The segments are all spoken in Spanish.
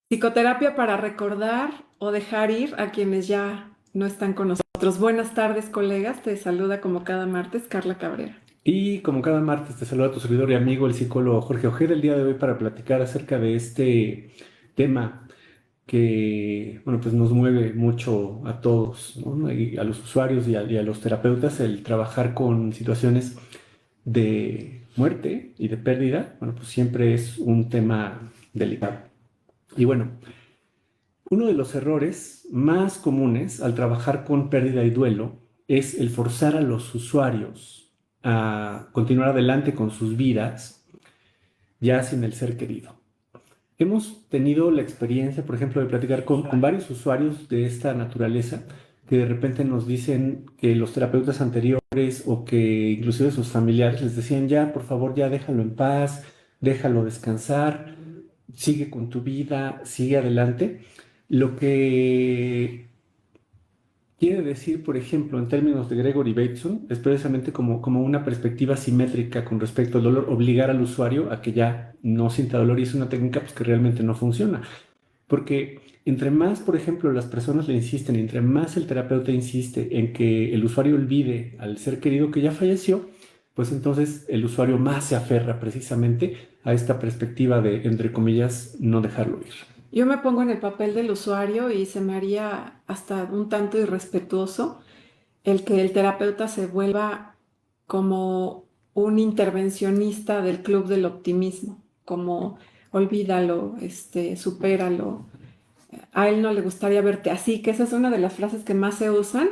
Psicoterapia para recordar o dejar ir a quienes ya no están con nosotros. Buenas tardes, colegas. Te saluda como cada martes Carla Cabrera. Y como cada martes te saluda tu servidor y amigo, el psicólogo Jorge Ojeda, el día de hoy para platicar acerca de este tema que, bueno, pues nos mueve mucho a todos, ¿no? Y a los usuarios y a los terapeutas, el trabajar con situaciones de muerte y de pérdida, bueno, pues siempre es un tema delicado. Y bueno, uno de los errores más comunes al trabajar con pérdida y duelo es el forzar a los usuarios a continuar adelante con sus vidas ya sin el ser querido. Hemos tenido la experiencia, por ejemplo, de platicar con varios usuarios de esta naturaleza que de repente nos dicen que los terapeutas anteriores o que inclusive sus familiares les decían, ya, por favor, ya déjalo en paz, déjalo descansar, sigue con tu vida, sigue adelante. Lo que quiere decir, por ejemplo, en términos de Gregory Bateson, es precisamente como una perspectiva simétrica con respecto al dolor, obligar al usuario a que ya no sienta dolor y es una técnica pues, que realmente no funciona. Porque entre más, por ejemplo, las personas le insisten, entre más el terapeuta insiste en que el usuario olvide al ser querido que ya falleció, pues entonces el usuario más se aferra precisamente a esta perspectiva de, entre comillas, no dejarlo ir. Yo me pongo en el papel del usuario y se me haría hasta un tanto irrespetuoso el que el terapeuta se vuelva como un intervencionista del club del optimismo, como olvídalo, supéralo. A él no le gustaría verte así, que esa es una de las frases que más se usan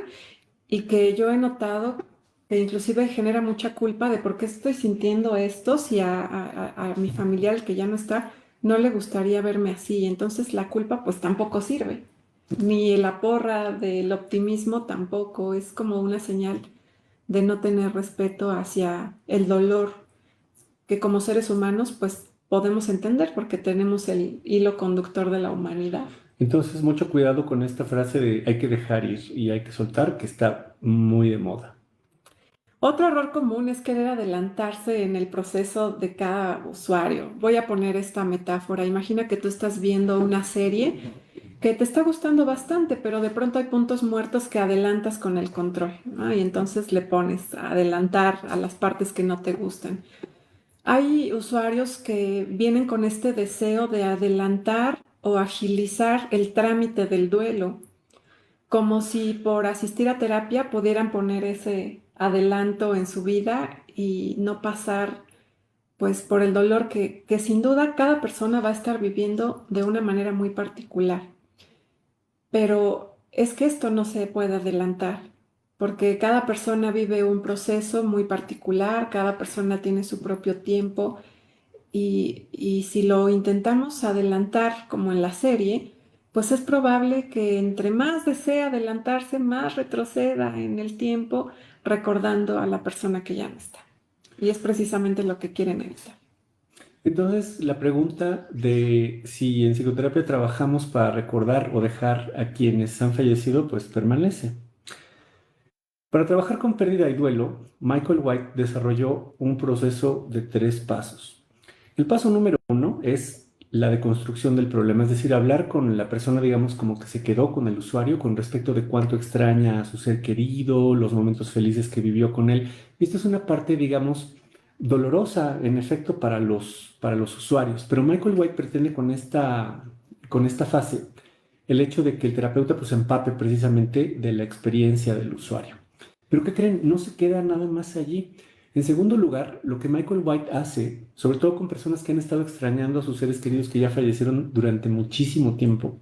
y que yo he notado que inclusive genera mucha culpa de por qué estoy sintiendo esto si a mi familiar, el que ya no está, no le gustaría verme así. Entonces la culpa pues tampoco sirve, ni la porra del optimismo tampoco, es como una señal de no tener respeto hacia el dolor que como seres humanos pues podemos entender porque tenemos el hilo conductor de la humanidad. Entonces, mucho cuidado con esta frase de hay que dejar ir y hay que soltar, que está muy de moda. Otro error común es querer adelantarse en el proceso de cada usuario. Voy a poner esta metáfora. Imagina que tú estás viendo una serie que te está gustando bastante, pero de pronto hay puntos muertos que adelantas con el control, ¿no? Y entonces le pones a adelantar a las partes que no te gustan. Hay usuarios que vienen con este deseo de adelantar o agilizar el trámite del duelo como si por asistir a terapia pudieran poner ese adelanto en su vida y no pasar pues por el dolor que sin duda cada persona va a estar viviendo de una manera muy particular. Pero es que esto no se puede adelantar porque cada persona vive un proceso muy particular, cada persona tiene su propio tiempo y si lo intentamos adelantar como en la serie, pues es probable que entre más desee adelantarse, más retroceda en el tiempo recordando a la persona que ya no está. Y es precisamente lo que quieren evitar. Entonces, la pregunta de si en psicoterapia trabajamos para recordar o dejar a quienes han fallecido, pues permanece. Para trabajar con pérdida y duelo, Michael White desarrolló un proceso de 3 pasos. El paso número 1 es la deconstrucción del problema, es decir, hablar con la persona, digamos, como que se quedó con el usuario con respecto de cuánto extraña a su ser querido, los momentos felices que vivió con él. Y esto es una parte, digamos, dolorosa, en efecto, para los usuarios. Pero Michael White pretende con esta fase el hecho de que el terapeuta pues empape precisamente de la experiencia del usuario. Pero ¿qué creen? No se queda nada más allí. En segundo lugar, lo que Michael White hace, sobre todo con personas que han estado extrañando a sus seres queridos que ya fallecieron durante muchísimo tiempo,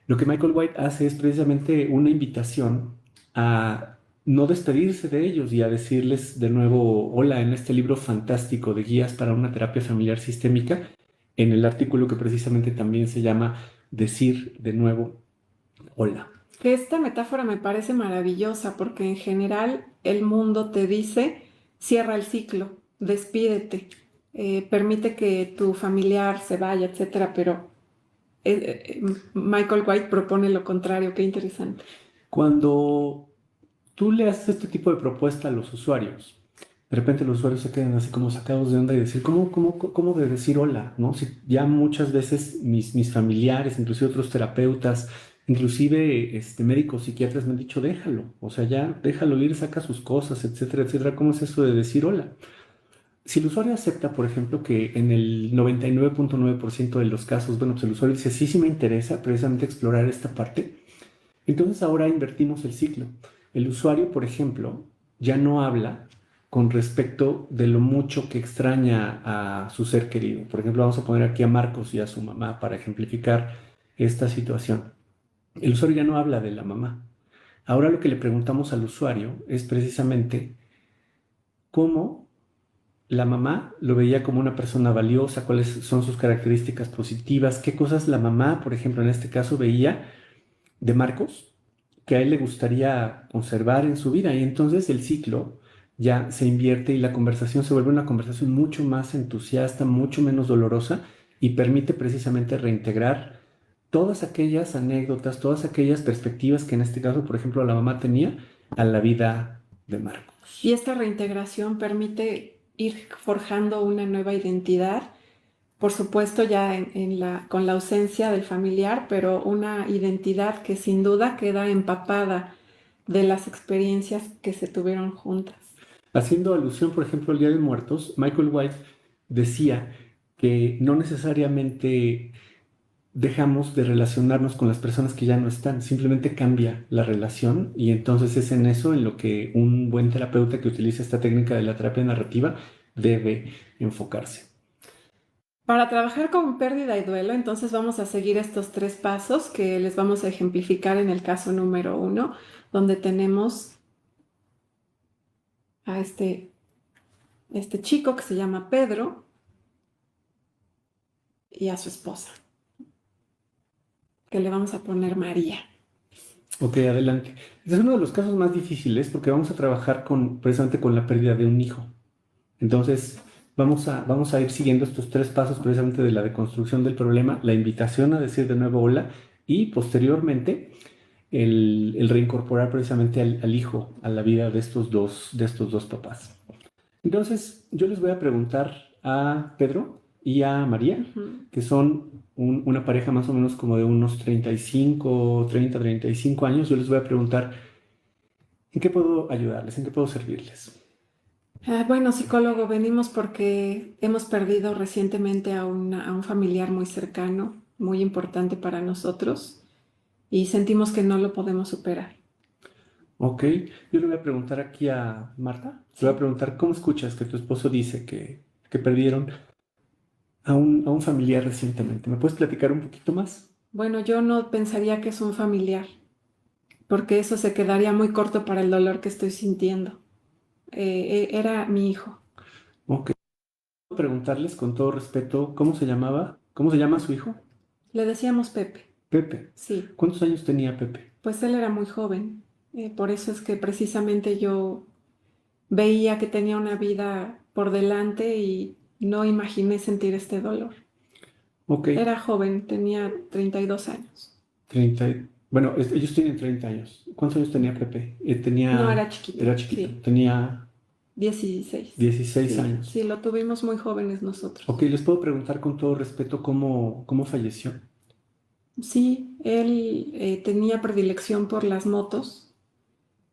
lo que Michael White hace es precisamente una invitación a no despedirse de ellos y a decirles de nuevo, hola, en este libro fantástico de guías para una terapia familiar sistémica, en el artículo que precisamente también se llama Decir de nuevo, hola. Que esta metáfora me parece maravillosa porque en general el mundo te dice, cierra el ciclo, despídete, permite que tu familiar se vaya, etcétera, pero Michael White propone lo contrario, qué interesante. Cuando tú le haces este tipo de propuesta a los usuarios, de repente los usuarios se quedan así como sacados de onda y decir, ¿cómo de decir hola? ¿No? Si ya muchas veces mis familiares, inclusive otros terapeutas, inclusive médicos, psiquiatras me han dicho, déjalo, o sea, ya déjalo ir, saca sus cosas, etcétera, etcétera. ¿Cómo es eso de decir hola? Si el usuario acepta, por ejemplo, que en el 99.9% de los casos, bueno, pues el usuario dice, sí, sí me interesa precisamente explorar esta parte, entonces ahora invertimos el ciclo. El usuario, por ejemplo, ya no habla con respecto de lo mucho que extraña a su ser querido. Por ejemplo, vamos a poner aquí a Marcos y a su mamá para ejemplificar esta situación. El usuario ya no habla de la mamá. Ahora lo que le preguntamos al usuario es precisamente cómo la mamá lo veía como una persona valiosa, cuáles son sus características positivas, qué cosas la mamá, por ejemplo, en este caso veía de Marcos que a él le gustaría conservar en su vida. Y entonces el ciclo ya se invierte y la conversación se vuelve una conversación mucho más entusiasta, mucho menos dolorosa y permite precisamente reintegrar todas aquellas anécdotas, todas aquellas perspectivas que en este caso, por ejemplo, la mamá tenía a la vida de Y Marcos. esta reintegración permite ir forjando una nueva identidad, por supuesto ya con la ausencia del familiar, pero una identidad que sin duda queda empapada de las experiencias que se tuvieron juntas. Haciendo alusión, por ejemplo, al Día de Muertos, Michael White decía que no necesariamente dejamos de relacionarnos con las personas que ya no están, simplemente cambia la relación y entonces es en eso en lo que un buen terapeuta que utiliza esta técnica de la terapia narrativa debe enfocarse. Para trabajar con pérdida y duelo, entonces vamos a seguir estos tres pasos que les vamos a ejemplificar en el caso número 1, donde tenemos a este chico que se llama Pedro y a su esposa, que le vamos a poner María. Ok, adelante. Este es uno de los casos más difíciles porque vamos a trabajar precisamente con la pérdida de un hijo. Entonces, vamos a ir siguiendo estos tres pasos precisamente de la deconstrucción del problema, la invitación a decir de nuevo hola y posteriormente el reincorporar precisamente al hijo a la vida de estos dos papás. Entonces, yo les voy a preguntar a Pedro y a María, Ujú. que son una pareja más o menos como de unos 35 años. Yo les voy a preguntar, ¿en qué puedo ayudarles? ¿En qué puedo servirles? Bueno, psicólogo, venimos porque hemos perdido recientemente a un familiar muy cercano, muy importante para nosotros, y sentimos que no lo podemos superar. Ok, yo le voy a preguntar aquí a Marta, le voy a Sí. preguntar, ¿cómo escuchas que tu esposo dice que perdieron a un familiar recientemente? ¿Me puedes platicar un poquito más? Bueno, yo no pensaría que es un familiar, porque eso se quedaría muy corto para el dolor que estoy sintiendo. Era mi hijo. Ok, preguntarles con todo respeto, ¿cómo se llamaba? ¿Cómo se llama su hijo? Le decíamos Pepe. Pepe. Sí, ¿Cuántos años tenía Pepe? pues él era muy joven. Por eso es que precisamente yo veía que tenía una vida por delante y no imaginé sentir este dolor. Ok, Era joven, tenía 32 años. 30. Bueno, ellos tienen 30 años. ¿Cuántos años tenía Pepe? No, era chiquito, Era chiquito, sí, tenía 16. 16 Sí, años. sí, lo tuvimos muy jóvenes Ok, nosotros. les puedo preguntar con todo respeto cómo falleció. Sí, él tenía predilección por las motos.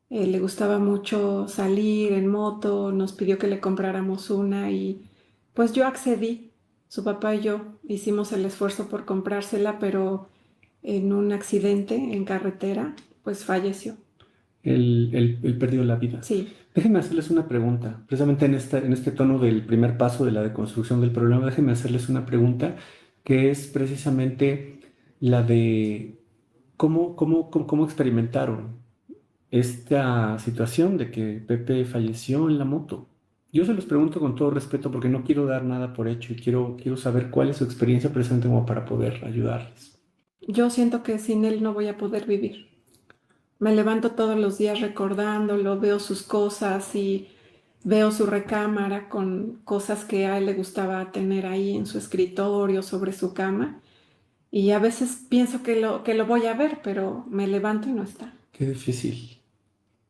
Le gustaba mucho salir en moto, nos pidió que le compráramos una y pues yo accedí. Su papá y yo hicimos el esfuerzo por comprársela, pero en un accidente en carretera, pues falleció. Él perdió la vida. Sí, Déjenme hacerles una pregunta, precisamente en este tono del primer paso de la deconstrucción del problema, déjenme hacerles una pregunta que es precisamente la de cómo experimentaron esta situación de que Pepe falleció en la moto. Yo se los pregunto con todo respeto porque no quiero dar nada por hecho y quiero saber cuál es su experiencia presente como para poder ayudarles. yo siento que sin él no voy a poder vivir. Me levanto todos los días recordándolo, veo sus cosas y veo su recámara con cosas que a él le gustaba tener ahí en su escritorio, sobre su cama. Y a veces pienso que lo voy a ver, pero me levanto y no está. Qué difícil,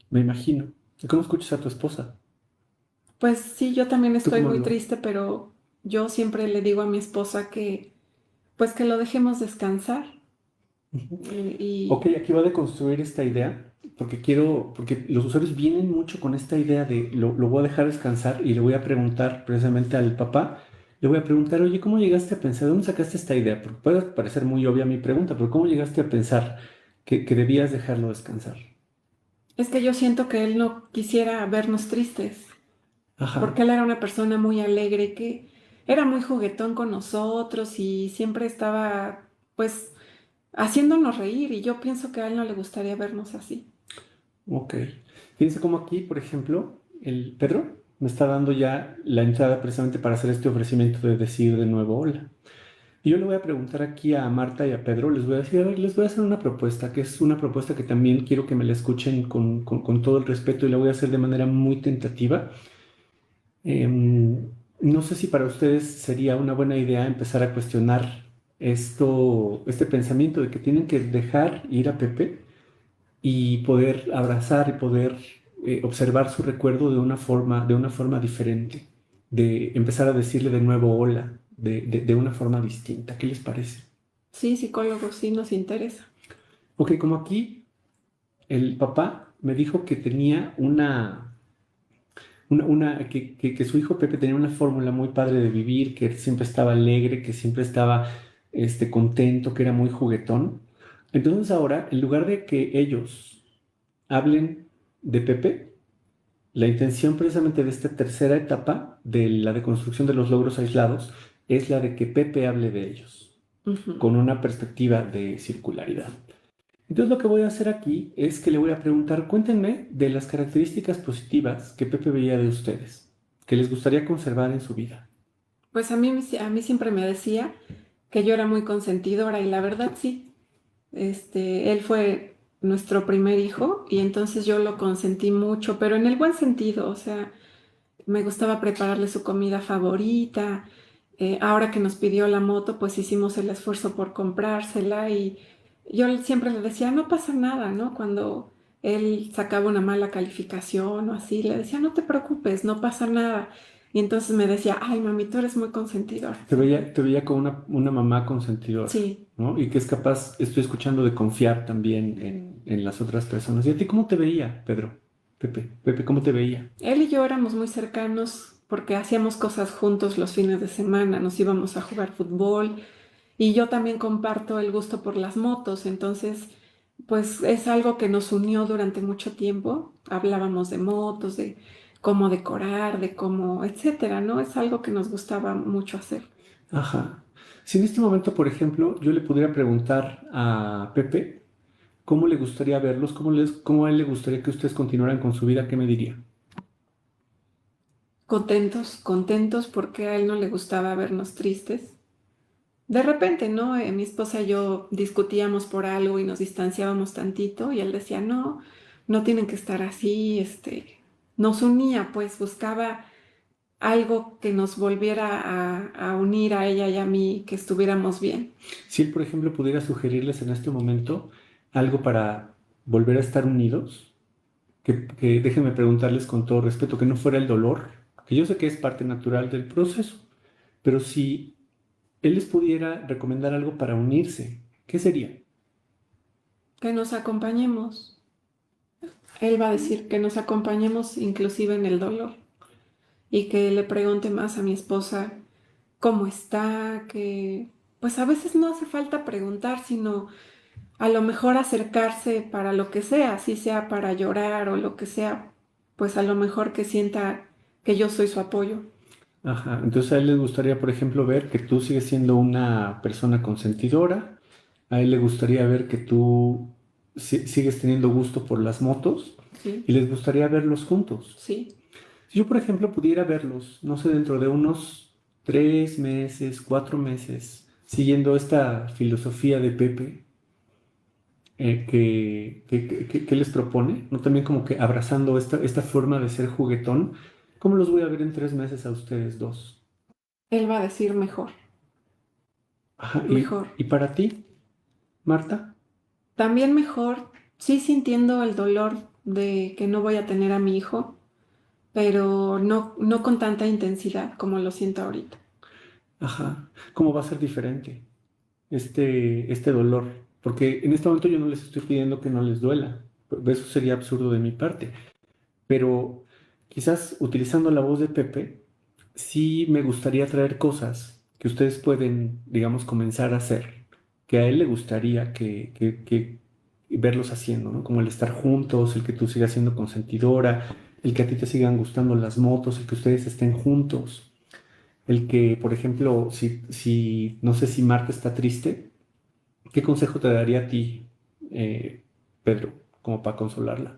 me imagino. ¿Y cómo escuchas a tu esposa? Pues sí, yo también ¿Tú estoy cómo muy lo...? triste, pero yo siempre le digo a mi esposa que, pues que lo dejemos descansar. Ujú. Ok, Y aquí va a deconstruir esta idea, porque los usuarios vienen mucho con esta idea de lo voy a dejar descansar y le voy a preguntar precisamente al papá, le voy a preguntar, oye, ¿cómo llegaste a pensar? ¿De dónde sacaste esta idea? Porque puede parecer muy obvia mi pregunta, pero ¿cómo llegaste a pensar que debías dejarlo descansar? es que yo siento que él no quisiera vernos tristes, porque Ajá, él era una persona muy alegre, que era muy juguetón con nosotros y siempre estaba, pues, haciéndonos reír. Y yo pienso que a él no le gustaría vernos así. ok. Fíjense cómo aquí, por ejemplo, el Pedro me está dando ya la entrada precisamente para hacer este ofrecimiento de decir de nuevo hola. Y yo le voy a preguntar aquí a Marta y a Pedro, les voy a decir, a ver, les voy a hacer una propuesta, que es una propuesta que también quiero que me la escuchen con todo el respeto y la voy a hacer de manera muy tentativa. No sé si para ustedes sería una buena idea empezar a cuestionar este pensamiento de que tienen que dejar ir a Pepe y poder abrazar y poder observar su recuerdo de una forma diferente, de empezar a decirle de nuevo hola, de una forma distinta. ¿Qué les parece? Sí, psicólogos, sí nos interesa. Ok, como aquí el papá me dijo que tenía que su hijo Pepe tenía una fórmula muy padre de vivir, que siempre estaba alegre, que siempre estaba contento, que era muy juguetón. Entonces ahora, en lugar de que ellos hablen de Pepe, la intención precisamente de esta tercera etapa de la deconstrucción de los logros aislados es la de que Pepe hable de ellos, Ujú. con una perspectiva de circularidad. Entonces lo que voy a hacer aquí es que le voy a preguntar, cuéntenme de las características positivas que Pepe veía de ustedes, que les gustaría conservar en su vida. Pues a mí siempre me decía que yo era muy consentidora y la verdad sí. Él fue nuestro primer hijo y entonces yo lo consentí mucho, pero en el buen sentido, o sea, me gustaba prepararle su comida favorita. Ahora que nos pidió la moto, pues hicimos el esfuerzo por comprársela y yo siempre le decía, no pasa nada, ¿no? Cuando él sacaba una mala calificación o así, le decía, no te preocupes, no pasa nada. Y entonces me decía, ay, mami, tú eres muy consentidora. Te veía como una mamá consentidora, Sí, ¿no? Y que es capaz, estoy escuchando, de confiar también en las otras personas. ¿Y a ti cómo te veía, Pedro? Pepe, ¿cómo te veía? él y yo éramos muy cercanos porque hacíamos cosas juntos los fines de semana, nos íbamos a jugar fútbol. Y yo también comparto el gusto por las motos, entonces, pues es algo que nos unió durante mucho tiempo. Hablábamos de motos, de cómo decorar, de cómo, etcétera, ¿no? Es algo que nos gustaba mucho hacer. Ajá. Si en este momento, por ejemplo, yo le pudiera preguntar a Pepe cómo le gustaría verlos, cómo a él le gustaría que ustedes continuaran con su vida, ¿qué me diría? Contentos, contentos porque a él no le gustaba vernos tristes. De repente, ¿no? Mi esposa y yo discutíamos por algo y nos distanciábamos tantito y él decía, no, no tienen que estar así, nos unía, pues buscaba algo que nos volviera a unir a ella y a mí, que estuviéramos bien. Si él, por ejemplo, pudiera sugerirles en este momento algo para volver a estar unidos, que déjenme preguntarles con todo respeto, que no fuera el dolor, que yo sé que es parte natural del proceso, pero si él les pudiera recomendar algo para unirse, ¿qué sería? Que nos acompañemos. Él va a decir que nos acompañemos inclusive en el dolor y que le pregunte más a mi esposa cómo está, que pues a veces no hace falta preguntar, sino a lo mejor acercarse para lo que sea, si sea para llorar o lo que sea, pues a lo mejor que sienta que yo soy su apoyo. Ajá, entonces a él le gustaría, por ejemplo, ver que tú sigues siendo una persona consentidora, a él le gustaría ver que tú sigues teniendo gusto por las motos y Sí, les gustaría verlos juntos. sí. Si yo, por ejemplo, pudiera verlos, no sé, dentro de unos 3 meses, 4 meses, siguiendo esta filosofía de Pepe, que les propone, ¿no? También como que abrazando esta forma de ser juguetón, ¿cómo los voy a ver en 3 meses a ustedes dos? Él va a decir mejor, Ajá, mejor. y para ti, Marta, También mejor, sí sintiendo el dolor de que no voy a tener a mi hijo, pero no con tanta intensidad como lo siento ahorita. Ajá. ¿Cómo va a ser diferente este dolor? Porque en este momento yo no les estoy pidiendo que no les duela. Eso sería absurdo de mi parte. Pero quizás utilizando la voz de Pepe, sí me gustaría traer cosas que ustedes pueden, digamos, comenzar a hacer, que a él le gustaría que verlos haciendo, ¿no? Como el estar juntos, el que tú sigas siendo consentidora, el que a ti te sigan gustando las motos, el que ustedes estén juntos, el que, por ejemplo, si no sé si Marta está triste, ¿qué consejo te daría a ti, Pedro, como para consolarla?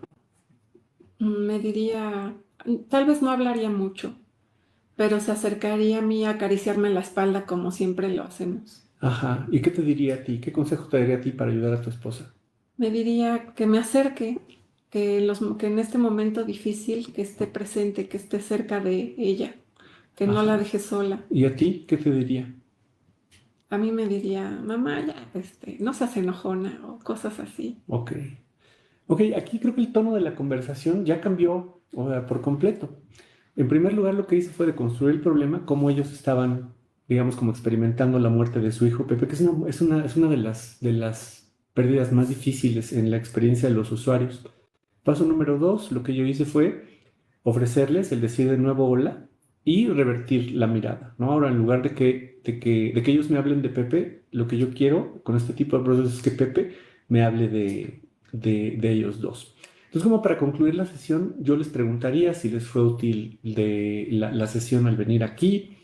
Me diría, tal vez no hablaría mucho, pero se acercaría a mí a acariciarme la espalda como siempre lo hacemos. Ajá. ¿Y qué te diría a ti? ¿Qué consejo te daría a ti para ayudar a tu esposa? Me diría que me acerque, que en este momento difícil, que esté presente, que esté cerca de ella, que no la Ajá. deje sola. ¿Y a ti qué te diría? A mí me diría, mamá, ya, no seas enojona o cosas así. Ok. Ok, aquí creo que el tono de la conversación ya cambió, o sea, por completo. En primer lugar, lo que hice fue de construir el problema, cómo ellos estaban, digamos, como experimentando la muerte de su hijo Pepe, que es una de las pérdidas más difíciles en la experiencia de los usuarios. Paso número dos, lo que yo hice fue ofrecerles el decir de nuevo hola y revertir la mirada, ¿no? Ahora, en lugar de que ellos me hablen de Pepe, lo que yo quiero con este tipo de procesos es que Pepe me hable de ellos dos. Entonces, como para concluir la sesión, yo les preguntaría si les fue útil de la sesión al venir aquí.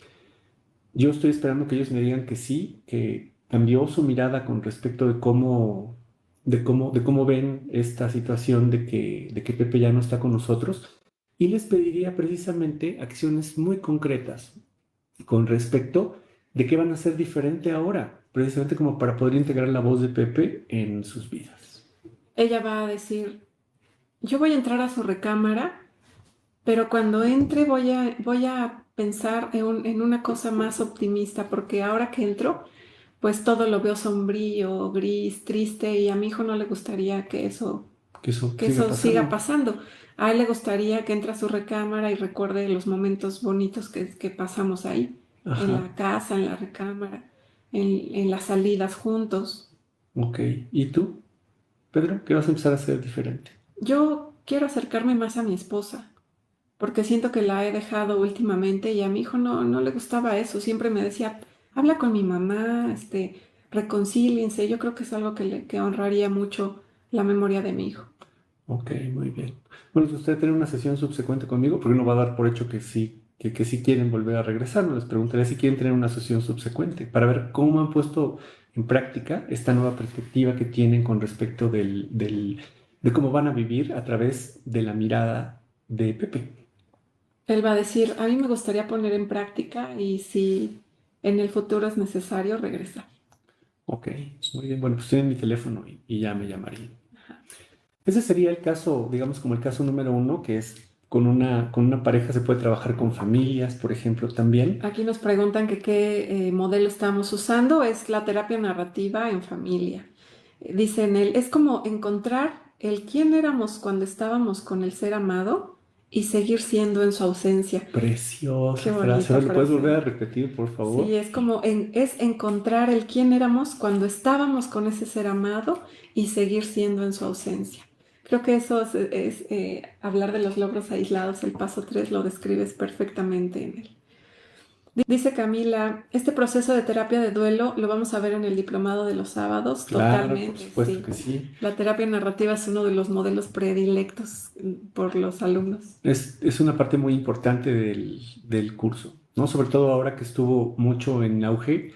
Yo estoy esperando que ellos me digan que sí, que cambió su mirada con respecto de cómo ven esta situación de que Pepe ya no está con nosotros. Y les pediría precisamente acciones muy concretas con respecto de qué van a hacer diferente ahora, precisamente como para poder integrar la voz de Pepe en sus vidas. Ella va a decir, yo voy a entrar a su recámara, pero cuando entre voy a pensar en una cosa más optimista, porque ahora que entro, pues todo lo veo sombrío, gris, triste, y a mi hijo no le gustaría Que eso que siga eso siga pasando. pasando. A él le gustaría que entre a su recámara y recuerde los momentos bonitos que pasamos ahí, en Ajá, la casa, en la recámara, en las salidas juntos. ok. ¿Y tú, Pedro, qué vas a empezar a hacer diferente? Yo quiero acercarme más a mi esposa, porque siento que la he dejado últimamente y a mi hijo no le gustaba eso. Siempre me decía, habla con mi mamá, reconcíliense. Yo creo que es algo que honraría mucho la memoria de mi hijo. Ok, muy bien. Bueno, si usted tiene una sesión subsecuente conmigo, porque no va a dar por hecho que sí, que sí quieren volver a regresar, no les preguntaré si quieren tener una sesión subsecuente para ver cómo han puesto en práctica esta nueva perspectiva que tienen con respecto de cómo van a vivir a través de la mirada de Pepe. Él va a decir, a mí me gustaría poner en práctica y si en el futuro es necesario, regresar. Ok, muy bien. Bueno, pues tienen mi teléfono y ya me llamarían. Ese sería el caso, digamos, como el caso número uno, que es con una pareja se puede trabajar con familias, por ejemplo, también. Aquí nos preguntan que qué modelo estamos usando. Es la terapia narrativa en familia. Dicen él, es como encontrar el quién éramos cuando estábamos con el ser amado y seguir siendo en su ausencia. Qué Preciosa frase. bonita Ahora, ¿lo puedes volver frase. a repetir, por Sí, favor? es encontrar el quién éramos cuando estábamos con ese ser amado y seguir siendo en su ausencia. Creo que eso hablar de los logros aislados, el paso 3 lo describes perfectamente en él. Dice Camila, este proceso de terapia de duelo lo vamos a ver en el diplomado de los sábados, Claro, por totalmente, supuesto sí. que sí. La terapia narrativa es uno de los modelos predilectos por los alumnos. Es una parte muy importante del curso, ¿no? Sobre todo ahora que estuvo mucho en auge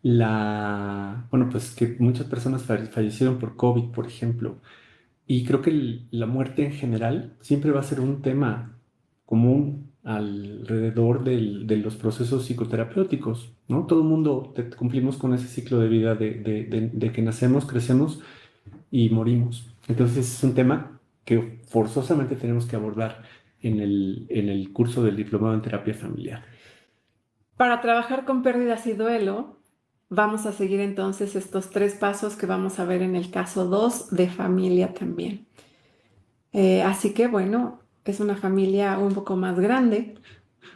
bueno, pues que muchas personas fallecieron por COVID, por ejemplo. Y creo que la muerte en general siempre va a ser un tema común alrededor de los procesos psicoterapéuticos, ¿no? Todo el mundo cumplimos con ese ciclo de vida de que nacemos, crecemos y morimos. Entonces es un tema que forzosamente tenemos que abordar en el curso del diplomado en terapia familiar. Para trabajar con pérdidas y duelo, vamos a seguir entonces estos 3 pasos que vamos a ver en el caso 2 de familia también. Así que bueno, es una familia un poco más grande,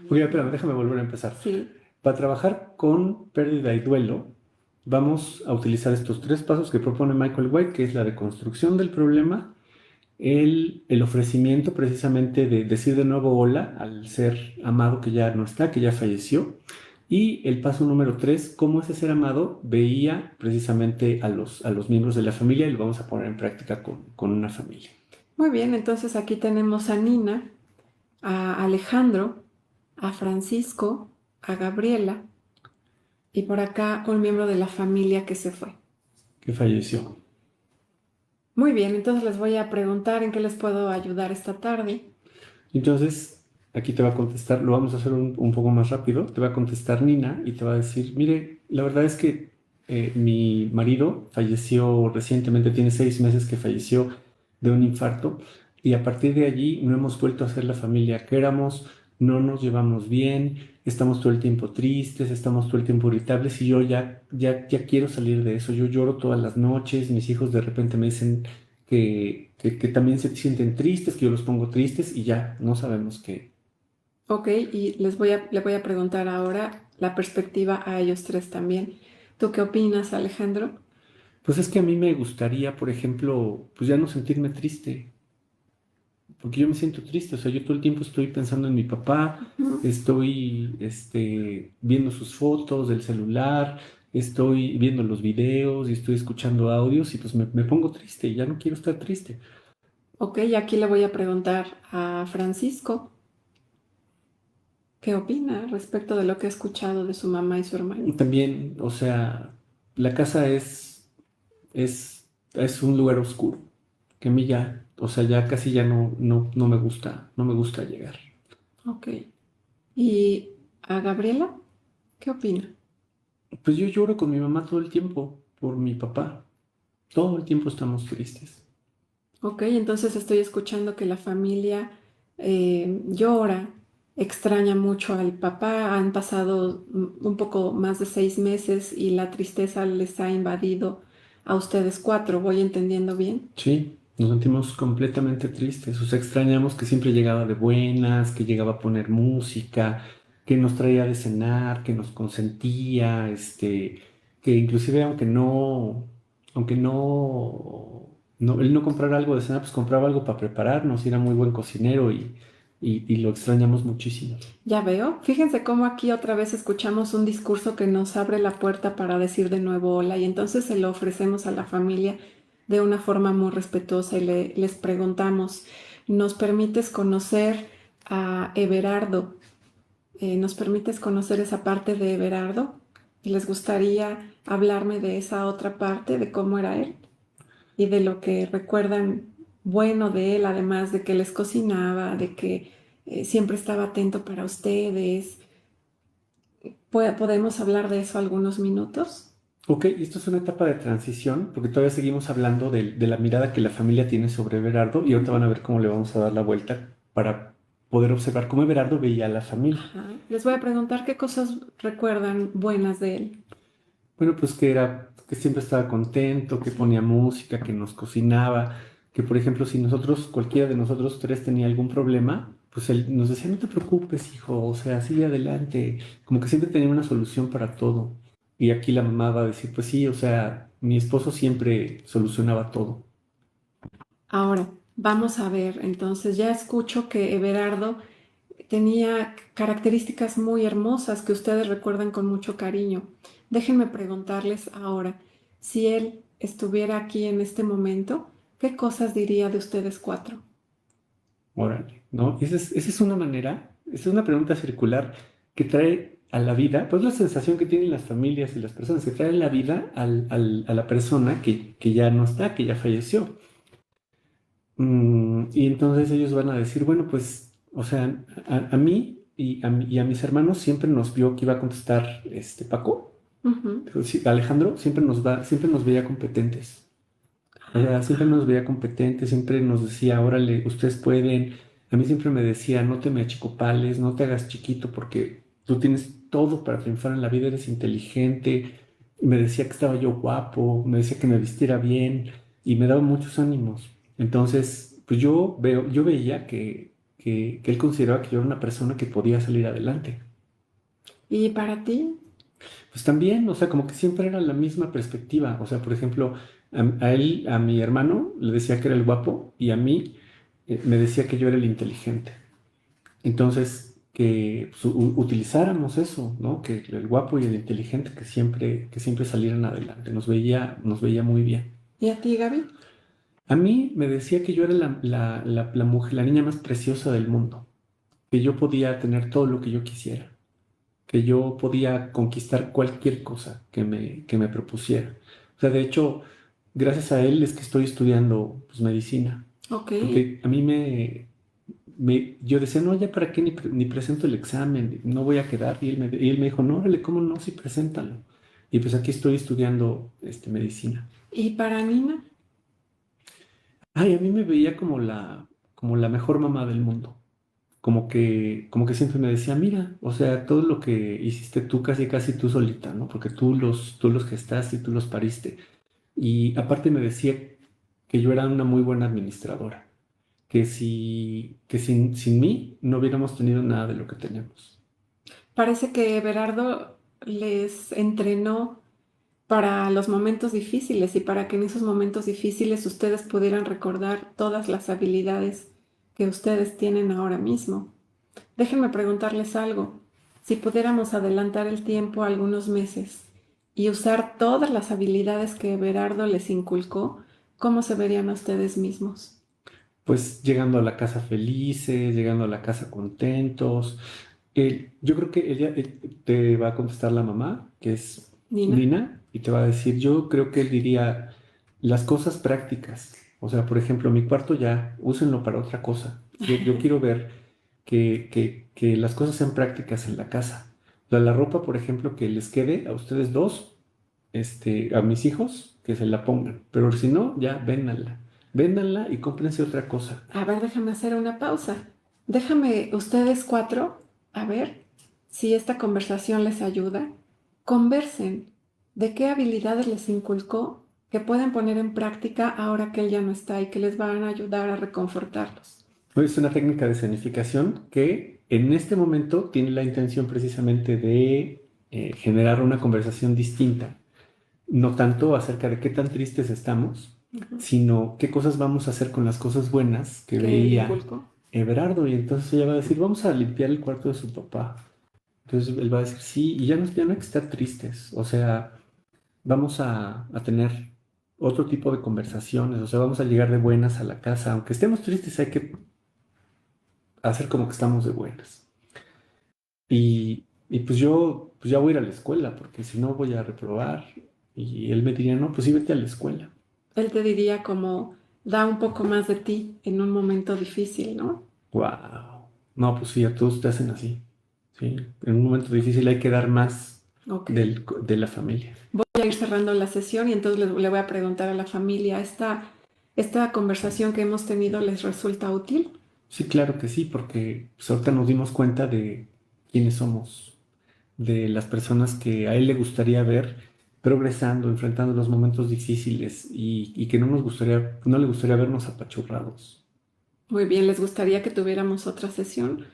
Oye, espérame, déjame volver a empezar. sí. Para trabajar con pérdida y duelo, vamos a utilizar estos tres pasos que propone Michael White, que es la deconstrucción del problema, el ofrecimiento precisamente de decir de nuevo hola al ser amado que ya no está, que ya falleció, y el paso número tres, cómo ese ser amado veía precisamente a los miembros de la familia y lo vamos a poner en práctica con una familia. Muy bien, entonces aquí tenemos a Nina, a Alejandro, a Francisco, a Gabriela y por acá un miembro de la familia que se fue. Que falleció. Muy bien, entonces les voy a preguntar en qué les puedo ayudar esta tarde. Entonces, aquí te va a contestar, lo vamos a hacer un poco más rápido, te va a contestar Nina y te va a decir, mire, la verdad es que mi marido falleció recientemente, tiene 6 meses que falleció de un infarto y a partir de allí no hemos vuelto a ser la familia que éramos, no nos llevamos bien, estamos todo el tiempo tristes, estamos todo el tiempo irritables y yo ya quiero salir de eso, yo lloro todas las noches, mis hijos de repente me dicen que también se sienten tristes, que yo los pongo tristes y ya no sabemos qué. Ok, y le voy a preguntar ahora la perspectiva a ellos tres también. ¿Tú qué opinas, Alejandro? Pues es que a mí me gustaría, por ejemplo, pues ya no sentirme triste, porque yo me siento triste, o sea, yo todo el tiempo estoy pensando en mi papá, Ujú. estoy viendo sus fotos del celular, estoy viendo los videos y estoy escuchando audios y pues me pongo triste y ya no quiero estar triste. Ok, y aquí le voy a preguntar a Francisco qué opina respecto de lo que ha escuchado de su mamá y su hermano. También, o sea, la casa es un lugar oscuro, que a mí ya, o sea, ya casi ya no me gusta, no me gusta llegar. Ok, ¿y a Gabriela qué opina? Pues yo lloro con mi mamá todo el tiempo por mi papá. Todo el tiempo estamos tristes. Ok, entonces estoy escuchando que la familia llora, extraña mucho al papá, han pasado un poco más de 6 meses y la tristeza les ha invadido a ustedes cuatro, ¿voy entendiendo bien? Sí, nos sentimos completamente tristes. O sea, extrañamos que siempre llegaba de buenas, que llegaba a poner música, que nos traía de cenar, que nos consentía, que inclusive aunque no, él no comprara algo de cenar, pues compraba algo para prepararnos, y era muy buen cocinero y lo extrañamos muchísimo. Ya veo, fíjense cómo aquí otra vez escuchamos un discurso que nos abre la puerta para decir de nuevo hola y entonces se lo ofrecemos a la familia de una forma muy respetuosa y les preguntamos, ¿nos permites conocer a Everardo? ¿Nos permites conocer esa parte de Everardo? ¿Les gustaría hablarme de esa otra parte, de cómo era él y de lo que recuerdan bueno de él, además de que les cocinaba, de que siempre estaba atento para ustedes? ¿Podemos hablar de eso algunos minutos? Ok, esto es una etapa de transición, porque todavía seguimos hablando de la mirada que la familia tiene sobre Everardo y ahorita van a ver cómo le vamos a dar la vuelta para poder observar cómo Everardo veía a la familia. Ajá. Les voy a preguntar qué cosas recuerdan buenas de él. Bueno, pues que siempre estaba contento, que ponía música, que nos cocinaba, que por ejemplo, si nosotros, cualquiera de nosotros tres tenía algún problema, pues él nos decía, no te preocupes, hijo, o sea, sigue adelante, como que siempre tenía una solución para todo. Y aquí la mamá va a decir, pues sí, o sea, mi esposo siempre solucionaba todo. Ahora, vamos a ver, entonces ya escucho que Everardo tenía características muy hermosas que ustedes recuerdan con mucho cariño. Déjenme preguntarles ahora, si él estuviera aquí en este momento, ¿qué cosas diría de ustedes cuatro? Órale, ¿no? Esa es una manera, esa es una pregunta circular que trae a la vida, pues la sensación que tienen las familias y las personas, que trae la vida a la persona que ya no está, que ya falleció. Y entonces ellos van a decir, bueno, pues, o sea, a mí y a mis hermanos siempre nos vio que iba a contestar Paco. Ujú. Pero sí, Alejandro siempre nos veía competentes. O sea, siempre nos veía competentes, siempre nos decía, órale, ustedes pueden. A mí siempre me decía, no te me achicopales, no te hagas chiquito porque tú tienes todo para triunfar en la vida, eres inteligente. Y me decía que estaba yo guapo, me decía que me vistiera bien y me daba muchos ánimos. Entonces, pues yo veía que él consideraba que yo era una persona que podía salir adelante. ¿Y para ti? Pues también, o sea, como que siempre era la misma perspectiva. O sea, por ejemplo, a él, a mi hermano, le decía que era el guapo y a mí me decía que yo era el inteligente. Entonces, que pues, utilizáramos eso, ¿no? Que el guapo y el inteligente que siempre salieran adelante. Nos veía muy bien. ¿Y a ti, Gaby? A mí me decía que yo era la mujer, la niña más preciosa del mundo, que yo podía tener todo lo que yo quisiera, que yo podía conquistar cualquier cosa que me propusiera. O sea, de hecho, gracias a él es que estoy estudiando pues, medicina, Ok. porque a mí yo decía, no, ya para qué ni presento el examen, no voy a quedar. Y él me dijo, no, órale, ¿cómo no? Sí, preséntalo. Y pues aquí estoy estudiando medicina. ¿Y para Nina? Ay, a mí me veía como la mejor mamá del mundo. Como que siempre me decía, mira, o sea, todo lo que hiciste tú, casi casi tú solita, ¿no? Porque tú los gestaste y tú los pariste. Y aparte me decía que yo era una muy buena administradora, que sin mí no hubiéramos tenido nada de lo que tenemos. Parece que Berardo les entrenó para los momentos difíciles y para que en esos momentos difíciles ustedes pudieran recordar todas las habilidades que ustedes tienen ahora mismo. Déjenme preguntarles algo. Si pudiéramos adelantar el tiempo algunos meses y usar todas las habilidades que Berardo les inculcó, ¿cómo se verían a ustedes mismos? Pues llegando a la casa felices, llegando a la casa contentos. Yo creo que él te va a contestar la mamá, que es Nina. Nina, y te va a decir, yo creo que él diría las cosas prácticas. O sea, por ejemplo, mi cuarto ya, úsenlo para otra cosa. Yo quiero ver que las cosas sean prácticas en la casa. O sea, la ropa, por ejemplo, que les quede a ustedes dos, a mis hijos, que se la pongan. Pero si no, ya véndanla. Véndanla y cómprense otra cosa. A ver, déjame hacer una pausa. Déjame ustedes cuatro, a ver si esta conversación les ayuda. Conversen de qué habilidades les inculcó que pueden poner en práctica ahora que él ya no está y que les van a ayudar a reconfortarlos. Es una técnica de escenificación que en este momento tiene la intención precisamente de generar una conversación distinta, no tanto acerca de qué tan tristes estamos, Ujú. sino qué cosas vamos a hacer con las cosas buenas que ¿Qué él veía inculcó? Everardo. Y entonces ella va a decir, vamos a limpiar el cuarto de su papá. Entonces él va a decir, sí, y ya no hay que estar tristes, o sea, vamos a tener otro tipo de conversaciones, o sea, vamos a llegar de buenas a la casa, aunque estemos tristes, hay que hacer como que estamos de buenas. Y pues yo pues ya voy a ir a la escuela, porque si no voy a reprobar. Y él me diría, no, pues sí, vete a la escuela. Él te diría como, da un poco más de ti en un momento difícil, ¿no? Wow. No, pues sí, a todos te hacen así. Sí, en un momento difícil hay que dar más Ok. de la familia. Voy a ir cerrando la sesión y entonces le voy a preguntar a la familia, ¿esta conversación que hemos tenido les resulta útil? Sí, claro que sí, porque pues, ahorita nos dimos cuenta de quiénes somos, de las personas que a él le gustaría ver progresando, enfrentando los momentos difíciles y que no le gustaría vernos apachurrados. Muy bien, ¿les gustaría que tuviéramos otra sesión?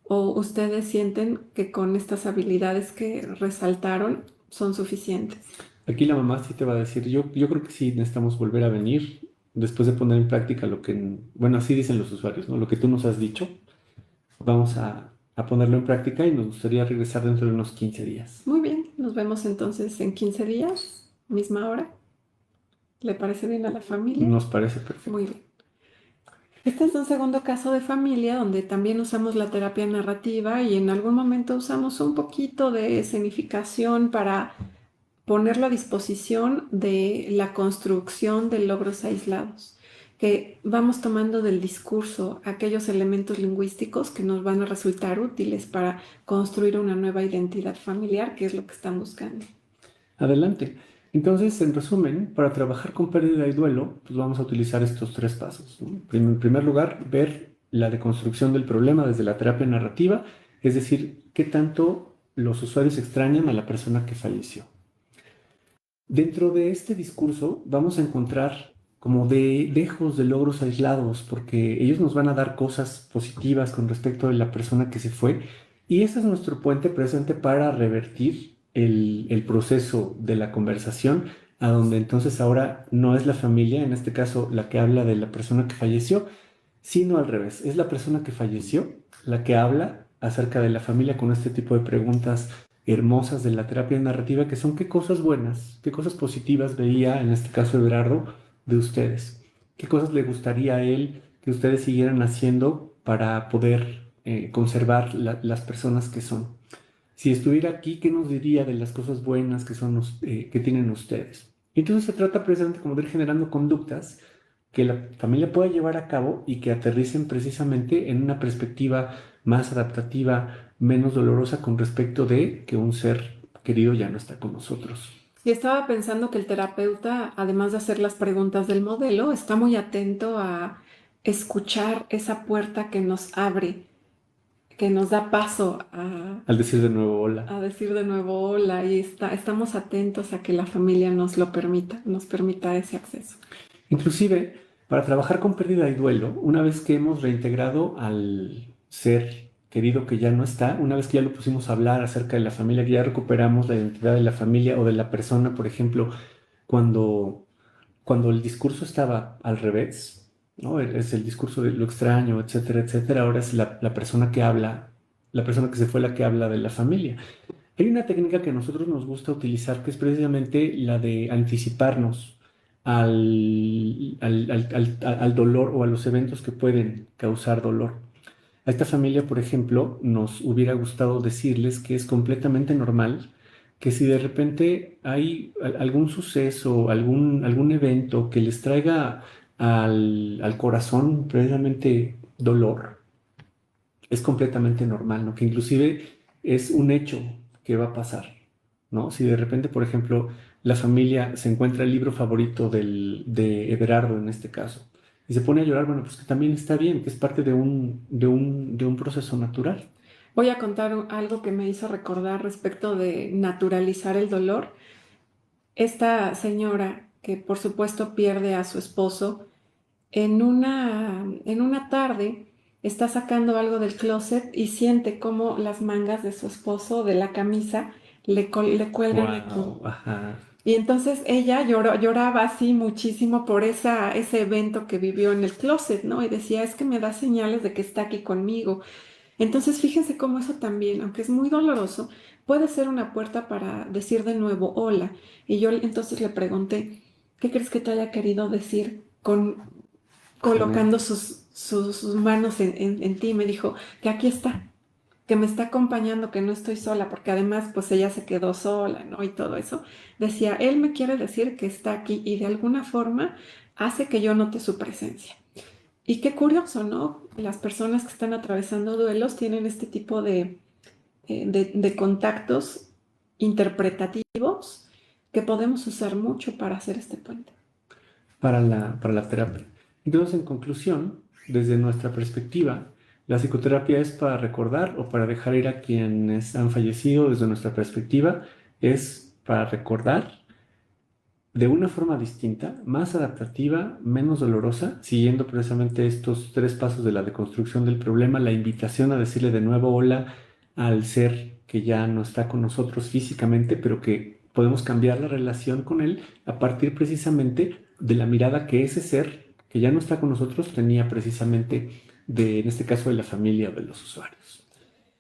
¿O ustedes sienten que con estas habilidades que resaltaron son suficientes? Aquí la mamá sí te va a decir, yo creo que sí necesitamos volver a venir después de poner en práctica bueno, así dicen los usuarios, ¿no? Lo que tú nos has dicho, vamos a ponerlo en práctica y nos gustaría regresar dentro de unos 15 días. Muy bien, nos vemos entonces en 15 días, misma hora. ¿Le parece bien a la familia? Nos parece Muy perfecto. bien. Este es un segundo caso de familia donde también usamos la terapia narrativa y en algún momento usamos un poquito de escenificación para ponerlo a disposición de la construcción de logros aislados, que vamos tomando del discurso aquellos elementos lingüísticos que nos van a resultar útiles para construir una nueva identidad familiar, que es lo que están buscando. Adelante. Entonces, en resumen, para trabajar con pérdida y duelo, pues vamos a utilizar estos tres pasos, ¿no? En primer lugar, ver la deconstrucción del problema desde la terapia narrativa, es decir, qué tanto los usuarios extrañan a la persona que falleció. Dentro de este discurso vamos a encontrar como de lejos, de logros aislados, porque ellos nos van a dar cosas positivas con respecto de la persona que se fue. Y ese es nuestro puente presente para revertir el proceso de la conversación, a donde entonces ahora no es la familia, en este caso la que habla de la persona que falleció, sino al revés, es la persona que falleció la que habla acerca de la familia con este tipo de preguntas hermosas de la terapia narrativa, que son qué cosas buenas, qué cosas positivas veía, en este caso Everardo, de ustedes, qué cosas le gustaría a él que ustedes siguieran haciendo para poder conservar las personas que son. Si estuviera aquí, ¿qué nos diría de las cosas buenas que son que tienen ustedes? Y entonces se trata precisamente como de ir generando conductas que la familia pueda llevar a cabo y que aterricen precisamente en una perspectiva más adaptativa, menos dolorosa con respecto de que un ser querido ya no está con nosotros. Y estaba pensando que el terapeuta, además de hacer las preguntas del modelo, está muy atento a escuchar esa puerta que nos abre, que nos da paso Al decir de nuevo hola. a decir de nuevo hola y estamos atentos a que la familia nos lo permita, nos permita ese acceso. Inclusive, para trabajar con pérdida y duelo, una vez que hemos reintegrado al ser querido que ya no está, una vez que ya lo pusimos a hablar acerca de la familia, que ya recuperamos la identidad de la familia o de la persona, por ejemplo, cuando, cuando el discurso estaba al revés, ¿no? Es el discurso de lo extraño, etcétera, etcétera, ahora es la persona que habla, la persona que se fue la que habla de la familia. Hay una técnica que a nosotros nos gusta utilizar que es precisamente la de anticiparnos al dolor o a los eventos que pueden causar dolor. A esta familia, por ejemplo, nos hubiera gustado decirles que es completamente normal que si de repente hay algún suceso, algún evento que les traiga al corazón precisamente dolor, es completamente normal, ¿no? Que inclusive es un hecho que va a pasar, ¿no? Si de repente, por ejemplo, la familia se encuentra el libro favorito de Everardo en este caso y se pone a llorar, bueno, pues que también está bien, que es parte de un proceso natural. Voy a contar algo que me hizo recordar respecto de naturalizar el dolor. Esta señora que por supuesto pierde a su esposo, en una tarde está sacando algo del closet y siente como las mangas de su esposo de la camisa le cuelgan aquí. Wow, ajá. Y entonces ella lloraba así muchísimo por ese evento que vivió en el closet, ¿no? Y decía, es que me da señales de que está aquí conmigo. Entonces, fíjense cómo eso también, aunque es muy doloroso, puede ser una puerta para decir de nuevo hola. Y yo entonces le pregunté, ¿qué crees que te haya querido decir Con él. colocando sus manos en ti? Me dijo que aquí está, que me está acompañando, que no estoy sola, porque además pues ella se quedó sola, ¿no? Y todo eso. Decía, él me quiere decir que está aquí y de alguna forma hace que yo note su presencia. Y qué curioso, ¿no? Las personas que están atravesando duelos tienen este tipo de contactos interpretativos que podemos usar mucho para hacer este puente. Para la terapia. Entonces, en conclusión, desde nuestra perspectiva, la psicoterapia es para recordar o para dejar ir a quienes han fallecido. Desde nuestra perspectiva, es para recordar de una forma distinta, más adaptativa, menos dolorosa, siguiendo precisamente estos tres pasos de la deconstrucción del problema, la invitación a decirle de nuevo hola al ser que ya no está con nosotros físicamente, pero que podemos cambiar la relación con él a partir precisamente de la mirada que ese ser que ya no está con nosotros tenía precisamente en este caso, de la familia o de los usuarios.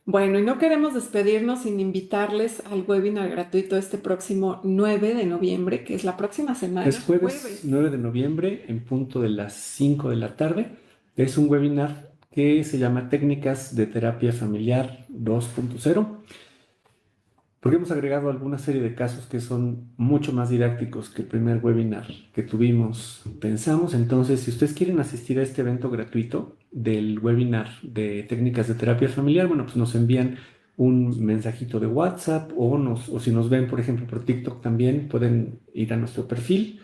Bueno, y no queremos despedirnos sin invitarles al webinar gratuito este próximo 9 de noviembre, que es la próxima Es semana, jueves jueves. 9 de noviembre en punto de las 5 de la tarde. Es un webinar que se llama Técnicas de Terapia Familiar 2.0, porque hemos agregado alguna serie de casos que son mucho más didácticos que el primer webinar que tuvimos, pensamos. Entonces, si ustedes quieren asistir a este evento gratuito del webinar de técnicas de terapia familiar, bueno, pues nos envían un mensajito de WhatsApp o si nos ven, por ejemplo, por TikTok también, pueden ir a nuestro perfil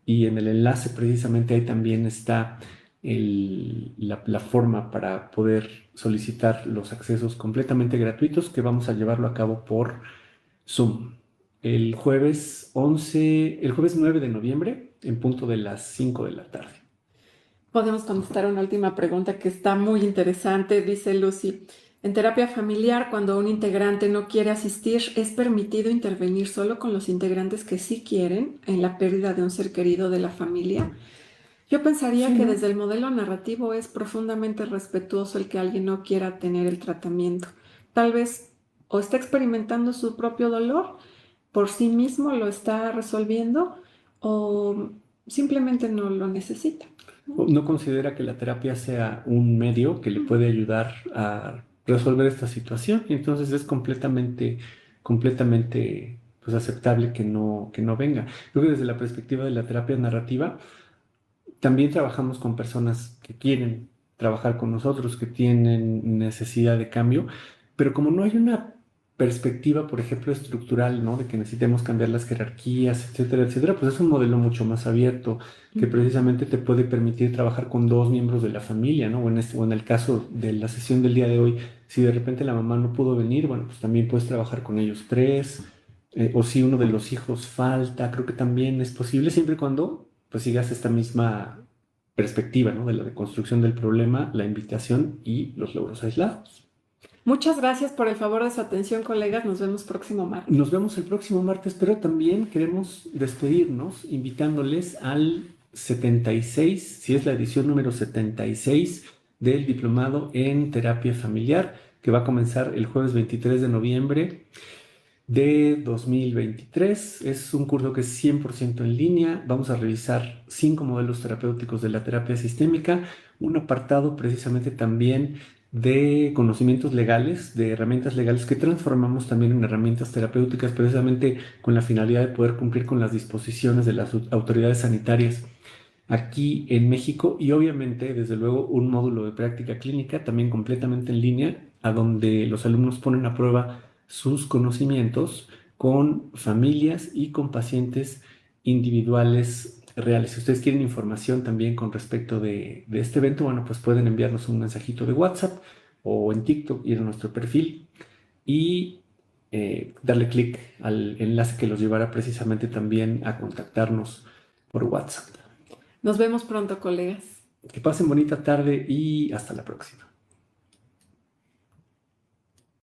y en el enlace precisamente ahí también está la forma para poder solicitar los accesos completamente gratuitos que vamos a llevarlo a cabo por Zoom. el jueves 9 de noviembre, en punto de las 5 de la tarde. Podemos contestar una última pregunta que está muy interesante, dice Lucy. En terapia familiar, cuando un integrante no quiere asistir, ¿es permitido intervenir solo con los integrantes que sí quieren en la pérdida de un ser querido de la familia? Yo pensaría Sí, que ¿no? desde el modelo narrativo es profundamente respetuoso el que alguien no quiera tener el tratamiento. Tal vez o está experimentando su propio dolor, por sí mismo lo está resolviendo o simplemente no lo necesita, ¿no? ¿No considera que la terapia sea un medio que le puede ayudar a resolver esta situación? Y entonces es completamente, pues, aceptable que no venga. Creo que desde la perspectiva de la terapia narrativa, también trabajamos con personas que quieren trabajar con nosotros, que tienen necesidad de cambio, pero como no hay una perspectiva, por ejemplo, estructural, ¿no? De que necesitemos cambiar las jerarquías, etcétera, etcétera, pues es un modelo mucho más abierto que precisamente te puede permitir trabajar con dos miembros de la familia, ¿no? O en el caso de la sesión del día de hoy, si de repente la mamá no pudo venir, bueno, pues también puedes trabajar con ellos tres, o si uno de los hijos falta, creo que también es posible, siempre y cuando pues sigas esta misma perspectiva, ¿no? De la reconstrucción del problema, la invitación y los logros aislados. Muchas gracias por el favor de su atención, colegas. Nos vemos próximo martes. Nos vemos el próximo martes, pero también queremos despedirnos invitándoles al 76, si es la edición número 76 del Diplomado en Terapia Familiar, que va a comenzar el jueves 23 de noviembre de 2023. Es un curso que es 100% en línea. Vamos a revisar 5 modelos terapéuticos de la terapia sistémica, un apartado precisamente también de conocimientos legales, de herramientas legales que transformamos también en herramientas terapéuticas, precisamente con la finalidad de poder cumplir con las disposiciones de las autoridades sanitarias aquí en México, y obviamente, desde luego, un módulo de práctica clínica también completamente en línea, a donde los alumnos ponen a prueba sus conocimientos con familias y con pacientes individuales reales. Si ustedes quieren información también con respecto de este evento, bueno, pues pueden enviarnos un mensajito de WhatsApp o en TikTok, ir a nuestro perfil y darle clic al enlace que los llevará precisamente también a contactarnos por WhatsApp. Nos vemos pronto, colegas. Que pasen bonita tarde y hasta la próxima.